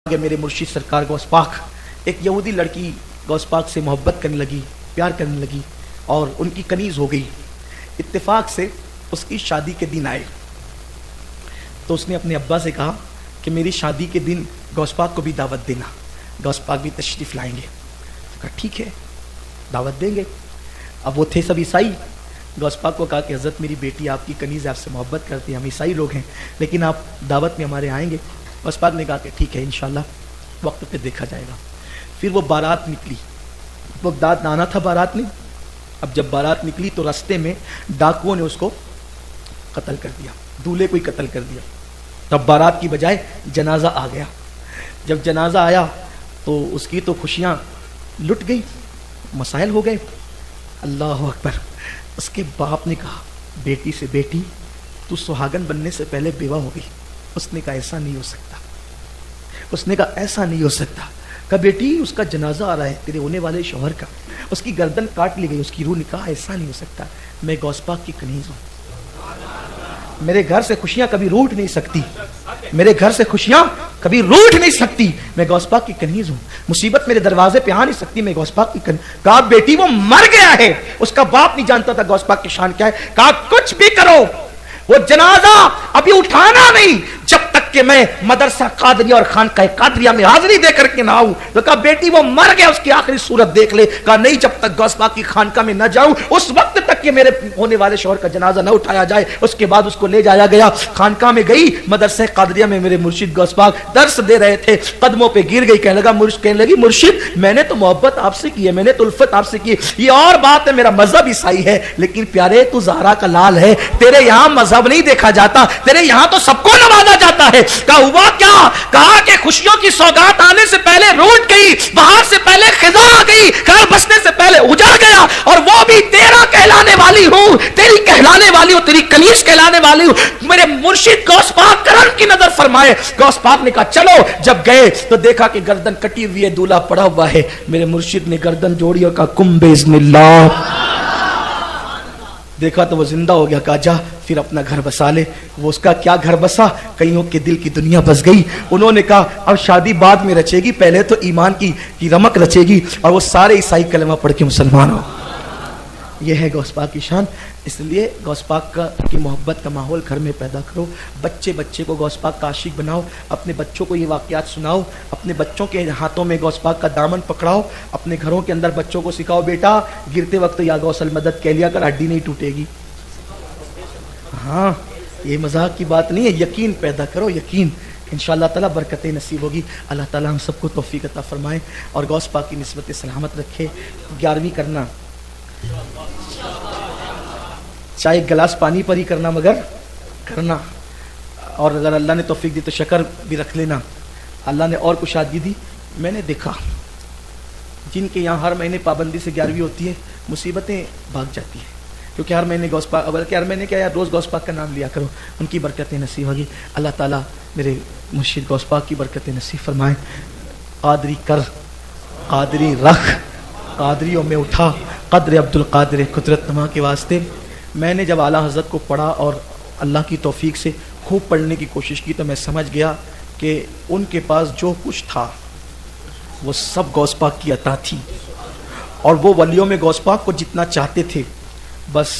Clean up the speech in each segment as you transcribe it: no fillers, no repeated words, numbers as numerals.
کہ میرے مرشد سرکار غوث پاک ایک یہودی لڑکی غوث پاک سے محبت کرنے لگی، پیار کرنے لگی اور ان کی کنیز ہو گئی۔ اتفاق سے اس کی شادی کے دن آئے تو اس نے اپنے ابا سے کہا کہ میری شادی کے دن غوث پاک کو بھی دعوت دینا، غوث پاک بھی تشریف لائیں گے۔ کہا ٹھیک ہے دعوت دیں گے۔ اب وہ تھے سب عیسائی۔ غوث پاک کو کہا کہ حضرت میری بیٹی آپ کی کنیز آپ سے محبت کرتی ہے، ہم عیسائی لوگ ہیں، لیکن آپ دعوت میں ہمارے آئیں گے۔ غوث پاک نے کہا کہ ٹھیک ہے انشاءاللہ وقت پہ دیکھا جائے گا۔ پھر وہ بارات نکلی، بغداد آنا تھا بارات نے۔ اب جب بارات نکلی تو راستے میں ڈاکوؤں نے اس کو قتل کر دیا، دولہے کو ہی قتل کر دیا۔ تب بارات کی بجائے جنازہ آ گیا۔ جب جنازہ آیا تو اس کی تو خوشیاں لٹ گئی، مسائل ہو گئے۔ اللہ اکبر۔ اس کے باپ نے کہا بیٹی سے، بیٹی تو سہاگن بننے سے پہلے بیوہ ہو گئی۔ اس نے کہا ایسا نہیں ہو سکتا، اس نے کہا ایسا نہیں ہو سکتا۔ کہا بیٹی اس کا جنازہ آ رہا ہے تیرے ہونے والے شوہر کا، اس کی گردن کاٹ لی گئی، اس کی روح نکاح، ایسا نہیں ہو سکتا، میں غوث پاک کی کنیز ہوں، میرے گھر سے خوشیاں کبھی روٹ نہیں سکتی، میرے گھر سے خوشیاں کبھی روٹ نہیں سکتی، میں غوث پاک کی کنیز ہوں، مصیبت میرے دروازے پہ آ نہیں سکتی، میں غوث پاک کی کنیز۔ کہا بیٹی وہ مر گیا ہے۔ اس کا باپ نہیں جانتا تھا غوث پاک کی شان کیا ہے۔ کہا کچھ بھی کرو وہ جنازہ ابھی اٹھانا نہیں جب تک کہ میں مدرسہ قادریہ اور خانقاہ قادریہ میں حاضری دے کر کے نہ آؤں۔ تو کہا بیٹی وہ مر گیا، اس کی آخری صورت دیکھ لے۔ کہا نہیں جب تک غوث پاک کی خانقاہ میں نہ جاؤں اس وقت تک کہ میرے ہونے والے شوہر کا جنازہ نہ اٹھایا جائے۔ اس کے بعد اس کو لے جایا گیا، خانقاہ میں گئی، مدرسہ قادریہ میں میرے مرشد غوث پاک درس دے رہے تھے، قدموں پہ گر گئی، کہنے لگی مرشد میں نے تو محبت آپ سے کی ہے، میں نے تو الفت آپ سے کی ہے، یہ اور بات ہے میرا مذہب عیسائی ہے، لیکن پیارے تو زہرا کا لال ہے، تیرے یہاں مذہب نہیں دیکھا جاتا، تیرے یہاں تو سب کو نوازا جاتا ہے۔ کہا ہوا کیا؟ کہا کہ خوشیوں کی سوگات آنے سے پہلے روٹ گئی، بہار سے پہلے خزاں آ گئی، گھر بسنے سے پہلے اجڑ گیا، اور وہ بھی تیرا کہلانے والی ہوں، تیری کہلانے والی ہوں، تیری کنیز کہلانے والی ہوں، میرے مرشد غوث پاک کرم کی نظر فرمائے۔ غوث پاک نے کہا چلو۔ جب گئے تو دیکھا کہ گردن کٹی ہوئی ہے، دولہا پڑا ہوا ہے۔ میرے مرشد نے گردن جوڑی اور کہا کم باذن اللہ۔ دیکھا تو وہ زندہ ہو گیا۔ کہا جا پھر اپنا گھر بسا لے۔ وہ اس کا کیا گھر بسا، کئیوں کے دل کی دنیا بس گئی۔ انہوں نے کہا اب شادی بعد میں رچے گی، پہلے تو ایمان کی رمق رچے گی، اور وہ سارے عیسائی کلمہ پڑھ کے مسلمان ہو۔ یہ ہے غوث پاک کی شان۔ اس لیے غوث پاک کی محبت کا ماحول گھر میں پیدا کرو، بچے کو غوث پاک کا عاشق بناؤ، اپنے بچوں کو یہ واقعات سناؤ، اپنے بچوں کے ہاتھوں میں غوث پاک کا دامن پکڑاؤ، اپنے گھروں کے اندر بچوں کو سکھاؤ بیٹا گرتے وقت یا غوث المدد کہہ لیا کر، ہڈی نہیں ٹوٹے گی۔ ہاں یہ مذاق کی بات نہیں ہے، یقین پیدا کرو، یقین، انشاءاللہ تعالیٰ برکتیں نصیب ہوگی۔ اللہ تعالیٰ ہم سب کو توفیق عطا فرمائے اور غوث پاک کی نسبت سلامت رکھے۔ 11ویں کرنا چاہے گلاس پانی پر ہی کرنا، مگر کرنا، اور اگر اللہ نے توفیق دی تو شکر بھی رکھ لینا۔ اللہ نے اور کچھ شادی دی، میں نے دیکھا جن کے یہاں ہر مہینے پابندی سے 11ویں ہوتی ہے مصیبتیں بھاگ جاتی ہیں، کیونکہ ہر مہینے غوث پاک، بلکہ ہر مہینے کیا یار روز غوث پاک کا نام لیا کرو، ان کی برکتیں نصیب ہوگی۔ اللہ تعالیٰ میرے مرشد غوث پاک کی برکتیں نصیب فرمائے۔ قادری کر، قادری رکھ، قادریوں میں اٹھا، قدر عبد القادر قدرت نما کے واسطے۔ میں نے جب اعلیٰ حضرت کو پڑھا اور اللہ کی توفیق سے خوب پڑھنے کی کوشش کی تو میں سمجھ گیا کہ ان کے پاس جو کچھ تھا وہ سب غوث پاک کی عطا تھی، اور وہ ولیوں میں غوث پاک کو جتنا چاہتے تھے، بس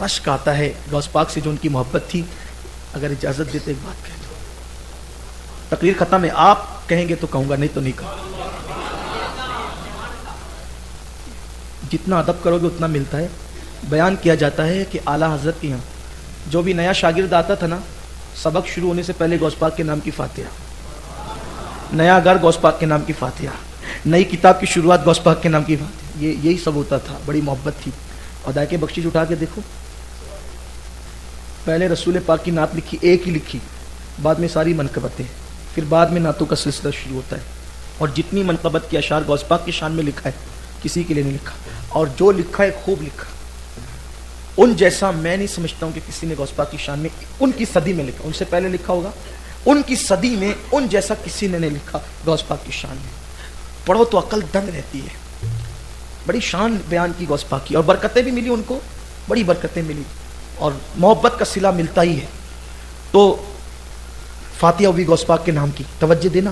رشک آتا ہے غوث پاک سے جو ان کی محبت تھی۔ اگر اجازت دیتے ایک بات کہہ دو، تقریر ختم ہے، آپ کہیں گے تو کہوں گا، نہیں تو نہیں کہوں۔ جتنا ادب کرو گے اتنا ملتا ہے۔ بیان کیا جاتا ہے کہ اعلیٰ حضرت کے یہاں جو بھی نیا شاگرد آتا تھا نا، سبق شروع ہونے سے پہلے غوث پاک کے نام کی فاتحہ، نیا گھر غوث پاک کے نام کی فاتحہ، نئی کتاب کی شروعات غوث پاک کے نام کی فاتحہ، یہی سب ہوتا تھا۔ بڑی محبت تھی۔ اور دائیں بخشش اٹھا کے دیکھو، پہلے رسول پاک کی نعت لکھی، ایک ہی لکھی، بعد میں ساری منقبتیں، پھر بعد میں نعتوں کا سلسلہ شروع ہوتا ہے، اور جتنی منقبت کے اشعار غوث پاک کی شان میں لکھا ہے کسی کے لیے نہیں لکھا، اور جو لکھا ہے خوب لکھا، ان جیسا میں نہیں سمجھتا ہوں کہ کسی نے غوث پاک کی شان میں، ان کی صدی میں لکھا، ان سے پہلے لکھا ہوگا، ان کی صدی میں ان جیسا کسی نے نہیں لکھا غوث پاک کی شان میں۔ پڑھو تو عقل دنگ رہتی ہے۔ بڑی شان بیان کی غوث پاک کی، اور برکتیں بھی ملی ان کو، بڑی برکتیں ملی، اور محبت کا صلہ ملتا ہی ہے۔ تو فاتحہ ہوئی غوث پاک کے نام کی، توجہ دینا،